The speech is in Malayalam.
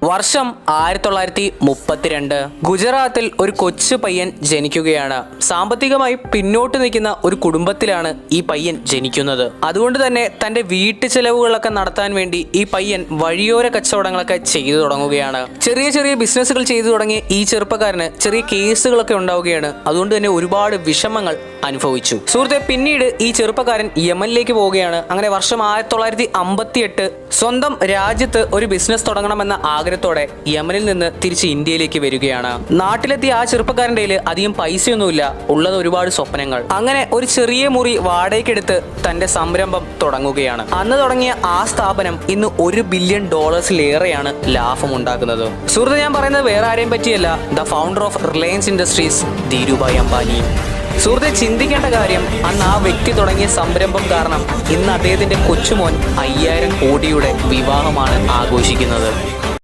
വർഷം 1932. ഗുജറാത്തിൽ ഒരു കൊച്ചു പയ്യൻ ജനിക്കുകയാണ്. സാമ്പത്തികമായി പിന്നോട്ട് നിൽക്കുന്ന ഒരു കുടുംബത്തിലാണ് ഈ പയ്യൻ ജനിക്കുന്നത്. അതുകൊണ്ട് തന്നെ തന്റെ വീട്ടു ചെലവുകളൊക്കെ നടത്താൻ വേണ്ടി ഈ പയ്യൻ വഴിയോര കച്ചവടങ്ങളൊക്കെ ചെയ്തു തുടങ്ങുകയാണ്. ചെറിയ ചെറിയ ബിസിനസ്സുകൾ ചെയ്തു തുടങ്ങിയ ഈ ചെറുപ്പക്കാരന് ചെറിയ കേസുകളൊക്കെ ഉണ്ടാവുകയാണ്. അതുകൊണ്ട് തന്നെ ഒരുപാട് വിഷമങ്ങൾ അനുഭവിച്ചു. സുഹൃത്തെ, പിന്നീട് ഈ ചെറുപ്പക്കാരൻ യമനിലേക്ക് പോവുകയാണ്. അങ്ങനെ വർഷം 1958 സ്വന്തം രാജ്യത്ത് ഒരു ബിസിനസ് തുടങ്ങണമെന്ന ആഗ്രഹത്തോടെ യമനിൽ നിന്ന് തിരിച്ച് ഇന്ത്യയിലേക്ക് വരികയാണ്. നാട്ടിലെത്തിയ ആ ചെറുപ്പക്കാരൻ്റെ കയ്യിൽ അധികം പൈസയൊന്നുമില്ല, ഉള്ളത് ഒരുപാട് സ്വപ്നങ്ങൾ. അങ്ങനെ ഒരു ചെറിയ മുറി വാടകയ്ക്കെടുത്ത് തന്റെ സംരംഭം തുടങ്ങുകയാണ്. അന്ന് തുടങ്ങിയ ആ സ്ഥാപനം ഇന്ന് $1 ബില്യൺ ലാഭം ഉണ്ടാക്കുന്നത്. സുഹൃത്ത്, ഞാൻ പറയുന്നത് വേറെ ആരെയും പറ്റിയല്ല, the founder of Reliance industries Dhirubhai Ambani. സുഹൃത്തെ, ചിന്തിക്കേണ്ട കാര്യം, അന്ന് ആ വ്യക്തി തുടങ്ങിയ സംരംഭം കാരണം ഇന്ന് അദ്ദേഹത്തിന്റെ കൊച്ചുമോൻ 5000 കോടിയുടെ വിവാഹമാണ് ആഘോഷിക്കുന്നത്.